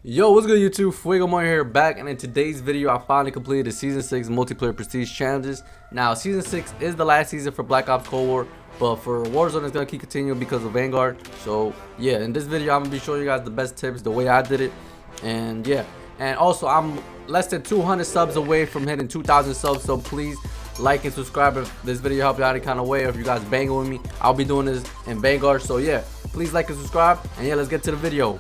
Yo, what's good YouTube? FuegoMoi here, back, and in today's video I finally completed the Season 6 multiplayer prestige challenges. Now Season 6 is the last season for Black Ops Cold War, but for Warzone it's gonna keep continuing because of Vanguard. So yeah, in this video I'm gonna be showing you guys the best tips, the way I did it, and yeah. And also I'm less than 200 subs away from hitting 2,000 subs, so please like and subscribe if this video helped you out any kind of way, or if you guys bang with me. I'll be doing this in Vanguard, so yeah, please like and subscribe, and yeah, let's get to the video.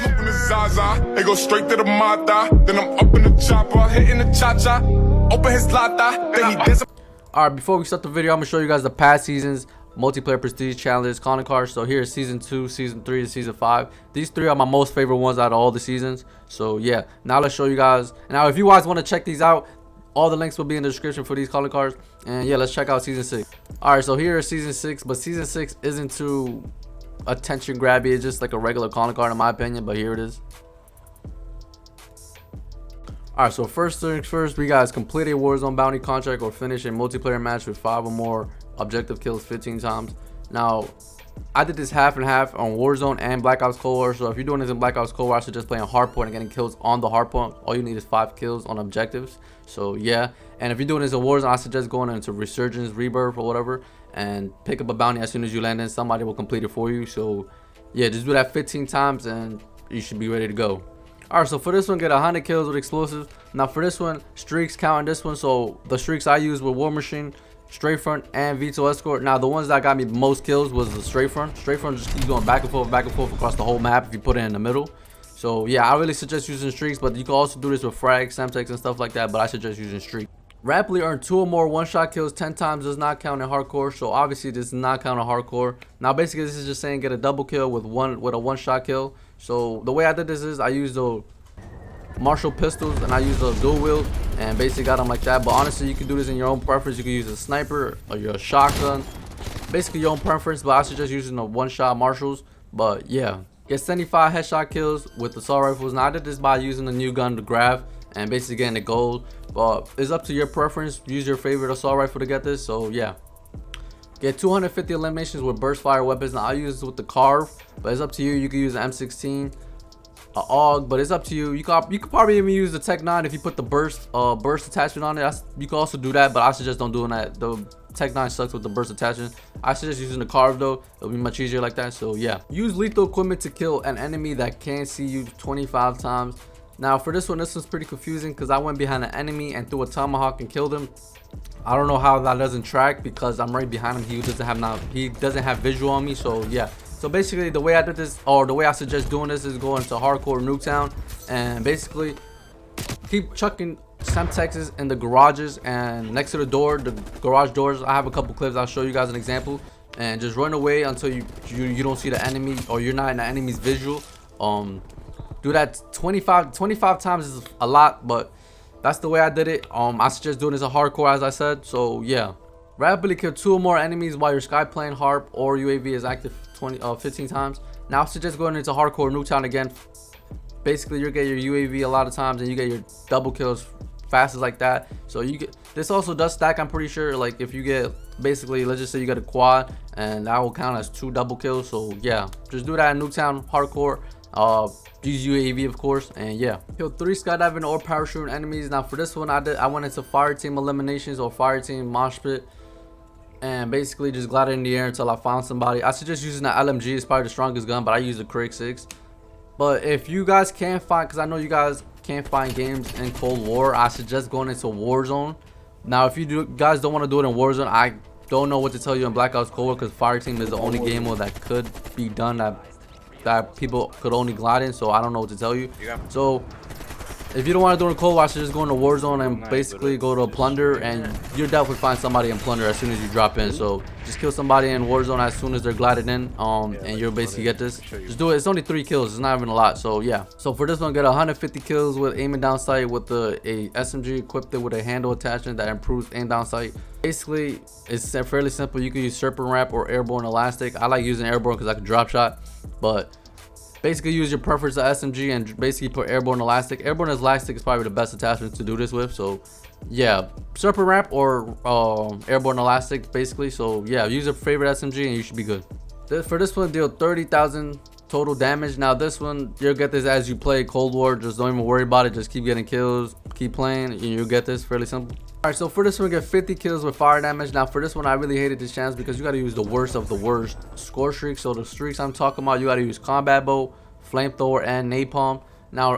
Smoking the Zaza, they go straight to the Mata. Then I'm up in the chopper, hitting the cha-cha. Open his lata, then he dance. Alright, before we start the video, I'm gonna show you guys the past seasons multiplayer prestige challenges calling cards. So here's season 2, season 3, and season 5. These three are my most favorite ones out of all the seasons. So yeah, now let's show you guys. Now if you guys want to check these out, all the links will be in the description for these calling cards. And yeah, let's check out season 6. Alright, so here is season 6, but season 6 isn't too attention grabby. It's just like a regular calling card in my opinion, but here it is. Alright, so first things first, we guys complete a Warzone bounty contract or finish a multiplayer match with 5 or more objective kills 15 times. Now I did this half and half on Warzone and Black Ops Cold War, so if you're doing this in Black Ops Cold War, I suggest playing hardpoint and getting kills on the hardpoint. All you need is 5 kills on objectives. So yeah, and if you're doing this in Warzone, I suggest going into Resurgence, Rebirth, or whatever, and pick up a bounty as soon as you land in. Somebody will complete it for you. So yeah, just do that 15 times and you should be ready to go. Alright, so for this one, get 100 kills with explosives. Now for this one, streaks count in this one. So the streaks I used were War Machine, Straight Front, and Veto Escort. Now the ones that got me most kills was the Straight Front. Straight Front just keeps going back and forth across the whole map if you put it in the middle. So yeah, I really suggest using streaks, but you can also do this with frags, Semtex, and stuff like that, but I suggest using streaks. Rapidly earn 2 or more one-shot kills 10 times does not count in hardcore, so obviously this does not count in hardcore. Now basically this is just saying get a double kill with a one-shot kill. So the way I did this is I used the Marshall pistols and I used a dual wield and basically got them like that. But honestly, you can do this in your own preference. You can use a sniper or your shotgun, basically your own preference, but I suggest using the one-shot Marshalls. But yeah, get 75 headshot kills with assault rifles. Now I did this by using the new gun, the Grav, and basically getting the gold, but it's up to your preference. Use your favorite assault rifle to get this. So yeah, get 250 eliminations with burst fire weapons. Now I use this with the Carve, but it's up to you. You can use an M16, a AUG, but it's up to you. You could probably even use the Tech 9 if you put the burst attachment on it. You can also do that, but I suggest don't doing that. The Tech 9 sucks with the burst attachment. I suggest using the Carve though. It'll be much easier like that. So yeah, use lethal equipment to kill an enemy that can't see you 25 times. Now for this one's pretty confusing because I went behind an enemy and threw a tomahawk and killed him. I don't know how that doesn't track because I'm right behind him. He doesn't have visual on me. So yeah, so basically the way I did this, or the way I suggest doing this, is going to hardcore Nuketown and basically keep chucking Semtexes in the garages and next to the door, the garage doors. I have a couple clips, I'll show you guys an example, and just run away until you don't see the enemy or you're not in the enemy's visual. Do that 25 times is a lot, but that's the way I did it. I suggest doing this in hardcore, as I said. So yeah, rapidly kill 2 or more enemies while your sky plane, harp, or UAV is active 15 times. Now I suggest going into hardcore Nuketown again. Basically you get your UAV a lot of times and you get your double kills fastest like that. So you get this also does stack, I'm pretty sure. Like if you get, basically let's just say you get a quad, and that will count as 2 double kills. So yeah, just do that in Nuketown hardcore. Use UAV of course, and yeah, kill 3 skydiving or parachuting enemies. Now for this one I went into fire team eliminations or fire team mosh pit and basically just glided in the air until I found somebody. I suggest using the LMG. It's probably the strongest gun, but I use the Craig 6. But if you guys can't find, because I know you guys can't find games in Cold War, I suggest going into Warzone. Now if you guys don't want to do it in Warzone, I don't know what to tell you in Black Ops Cold War, because fire team is the only game mode that could be done that people could only glide in. So I don't know what to tell you. So if you don't want to do it in Cold War, just go into Warzone and basically go to Plunder, and you'll definitely find somebody in Plunder as soon as you drop in. So just kill somebody in Warzone as soon as they're glided in, and you'll basically get this. Just do it. It's only 3 kills. It's not even a lot. So yeah. So for this one, get 150 kills with aiming down sight with a SMG equipped with a handle attachment that improves aim down sight. Basically, it's fairly simple. You can use Serpent Wrap or Airborne Elastic. I like using Airborne because I can drop shot, but basically use your preference of SMG and basically put Airborne Elastic. Airborne Elastic is probably the best attachment to do this with. So yeah, Serpent Wrap or Airborne Elastic basically. So yeah, use your favorite SMG and you should be good. For this one, deal 30,000 total damage. Now this one, you'll get this as you play Cold War. Just don't even worry about it. Just keep getting kills, keep playing, and you'll get this. Fairly simple. Alright, so for this one, get 50 kills with fire damage. Now for this one, I really hated this chance because you gotta use the worst of the worst score streaks. So the streaks I'm talking about, you gotta use combat bow, flamethrower, and napalm. Now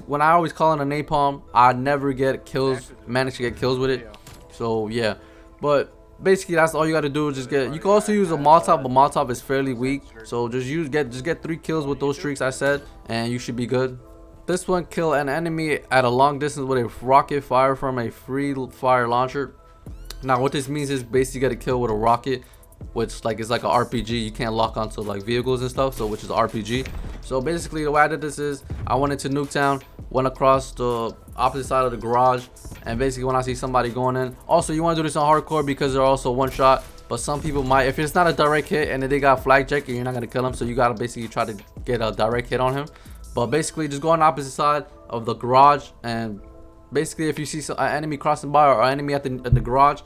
when I always call in a napalm, I never get kills, manage to get kills with it. So yeah, but basically that's all you got to do. Just get, you can also use a Molotov, but Molotov is fairly weak, so just get 3 kills with those streaks I said, and you should be good. This one, kill an enemy at a long distance with a rocket fire from a free fire launcher. Now what this means is basically you get a kill with a rocket, which like is like a RPG. You can't lock onto like vehicles and stuff, so which is RPG. So basically the way I did this is I went into Nuketown, went across the opposite side of the garage, and basically when I see somebody going in, also you want to do this on hardcore because they're also one shot, but some people might, if it's not a direct hit and if they got flag check, you're not going to kill them, so you got to basically try to get a direct hit on him. But basically just go on the opposite side of the garage, and basically if you see an enemy crossing by or an enemy at the garage,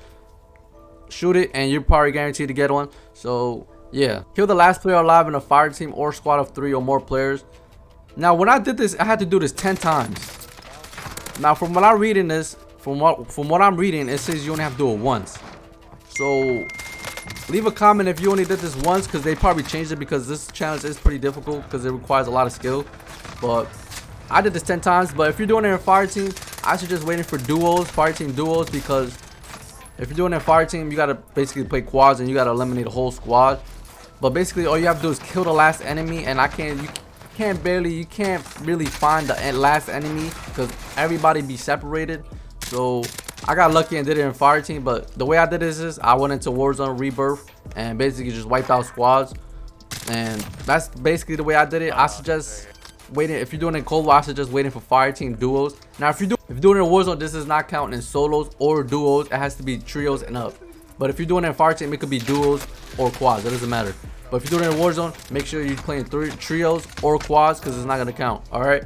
shoot it and you're probably guaranteed to get one. So yeah, kill the last player alive in a fire team or squad of 3 or more players. Now when I did this, I had to do this 10 times. Now from what I'm reading, it says you only have to do it once. So leave a comment if you only did this once, because they probably changed it, because this challenge is pretty difficult because it requires a lot of skill. But I did this 10 times. But if you're doing it in fire team, I suggest waiting for duos, fire team duos, because if you're doing it in fire team, you gotta basically play quads and you gotta eliminate a whole squad. But basically all you have to do is kill the last enemy, and you can't really find the last enemy because everybody be separated. So I got lucky and did it in fire team. But the way I did this is I went into Warzone Rebirth and basically just wiped out squads, and that's basically the way I did it. I suggest waiting, if you're doing it in Cold War, I suggest waiting for fire team duos. Now if you're doing it in Warzone, this is not counting in solos or duos. It has to be trios and up. But if you're doing it in fire team, it could be duos or quads, it doesn't matter. But if you're doing it in Warzone, make sure you're playing trios or quads, because it's not going to count. All right.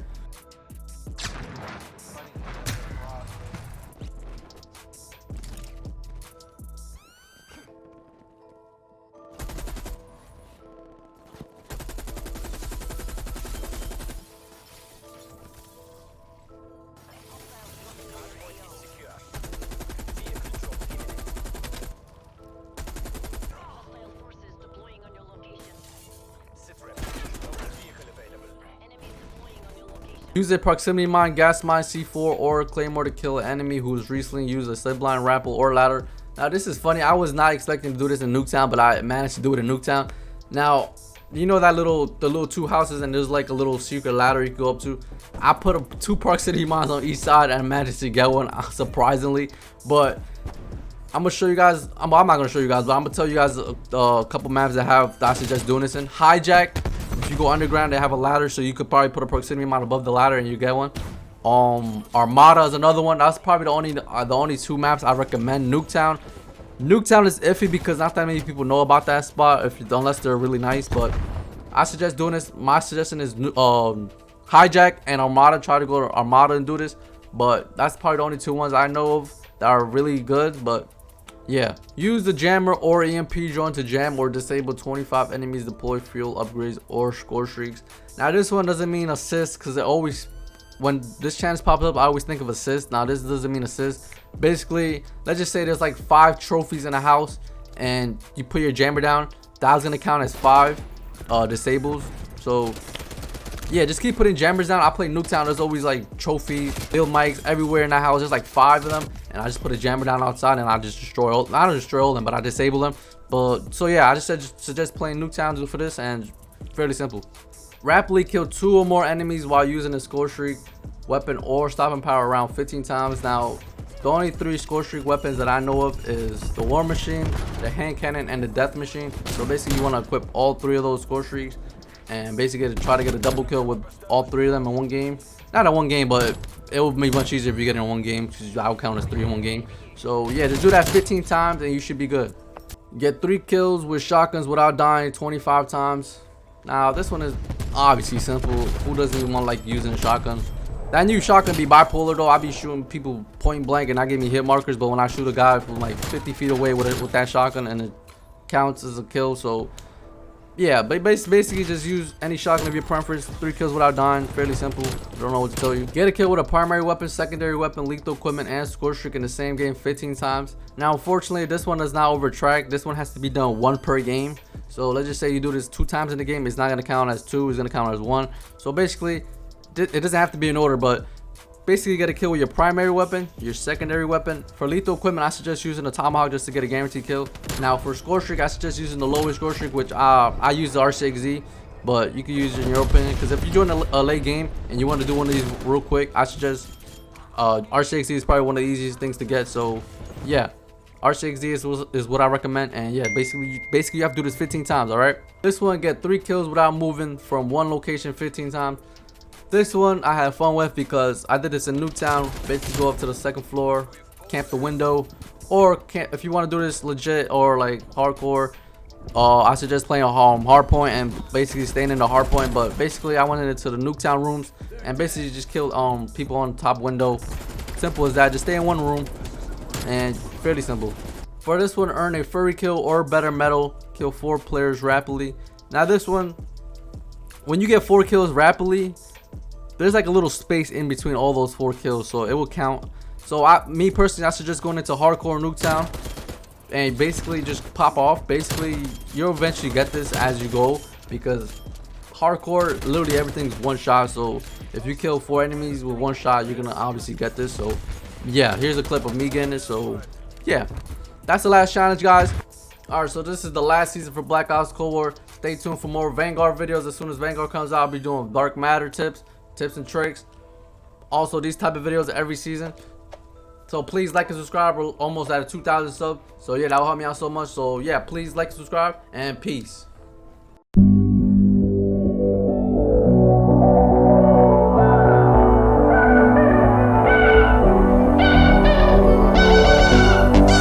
Use a proximity mine, gas mine, C4, or a claymore to kill an enemy who's recently used a zipline, rappel, or ladder. Now this is funny. I was not expecting to do this in Nuketown, but I managed to do it in Nuketown. Now, you know that the little 2 houses, and there's like a little secret ladder you can go up to. I put 2 proximity mines on each side and managed to get one, surprisingly. But I'm gonna show you guys. I'm not gonna show you guys, but I'm gonna tell you guys a couple maps that I suggest doing this in. Hijack. If you go underground, they have a ladder, so you could probably put a proximity mine above the ladder and you get one. Armada is another one. That's probably the only 2 maps I recommend. Nuketown is iffy because not that many people know about that spot, unless they're really nice. But I suggest doing this. My suggestion is Hijack and Armada. Try to go to Armada and do this. But that's probably the only 2 ones I know of that are really good. But yeah, use the jammer or EMP drone to jam or disable 25 enemies, deploy fuel upgrades or score streaks. Now this one doesn't mean assist, because when this chance pops up, I always think of assist. Now this doesn't mean assist. Basically, let's just say there's like 5 trophies in a house and you put your jammer down, that's gonna count as 5 disables. So yeah, just keep putting jammers down. I play Nuketown. There's always like trophies, build mics everywhere in that house. There's like 5 of them, and I just put a jammer down outside, and I just destroy all. I don't destroy all of them, but I disable them. But so yeah, I just suggest playing Nuketown for this, and fairly simple. Rapidly kill 2 or more enemies while using a score streak weapon or stopping power around 15 times. Now, the only 3 score streak weapons that I know of is the war machine, the hand cannon, and the death machine. So basically, you want to equip all 3 of those score streaks, and basically try to get a double kill with all 3 of them in one game. Not in one game, but it would be much easier if you get it in one game, because I'll count as 3 in one game. So yeah, just do that 15 times and you should be good. Get 3 kills with shotguns without dying 25 times. Now this one is obviously simple. Who doesn't even want like using shotguns? That new shotgun be bipolar though. I be shooting people point blank and I give me hit markers, but when I shoot a guy from like 50 feet away with that shotgun, and it counts as a kill. So yeah, but basically just use any shotgun of your preference. 3 kills without dying, fairly simple. Don't know what to tell you. Get a kill with a primary weapon, secondary weapon, lethal equipment, and score streak in the same game 15 times. Now unfortunately this one does not overtrack. This one has to be done 1 per game. So let's just say you do this 2 times in the game, it's not going to count as 2, it's going to count as 1. So basically it doesn't have to be in order, but basically get a kill with your primary weapon, your secondary weapon. For lethal equipment, I suggest using a tomahawk just to get a guaranteed kill. Now for score streak, I suggest using the lowest score streak, which I use the R6Z, but you can use it in your opinion, because if you join a late game and you want to do one of these real quick, I suggest R6Z is probably one of the easiest things to get. So yeah, R6Z is what I recommend. And yeah, basically you have to do this 15 times. All right, this one, get 3 kills without moving from one location 15 times. This one I had fun with because I did this in Newtown. Basically go up to the 2nd floor, camp the window, or if you want to do this legit or like hardcore, I suggest playing a hard point and basically staying in the hard point. But basically I went into the Newtown rooms and basically just killed people on the top window. Simple as that. Just stay in one room and fairly simple. For this one, earn a furry kill or better medal. Kill 4 players rapidly. Now this one, when you get 4 kills rapidly, there's like a little space in between all those 4 kills, so it will count. So me personally, I suggest going into hardcore Nuketown and basically just pop off. Basically you'll eventually get this as you go, because hardcore literally everything's 1 shot. So if you kill 4 enemies with 1 shot, you're gonna obviously get this. So yeah, here's a clip of me getting it. So yeah, that's the last challenge, guys. Alright, so this is the last season for Black Ops Cold War. Stay tuned for more Vanguard videos. As soon as Vanguard comes out, I'll be doing dark matter tips and tricks. Also these type of videos every season. So please like and subscribe. We're almost at 2,000 subs. So yeah, that will help me out so much. So yeah, please like and subscribe, and peace.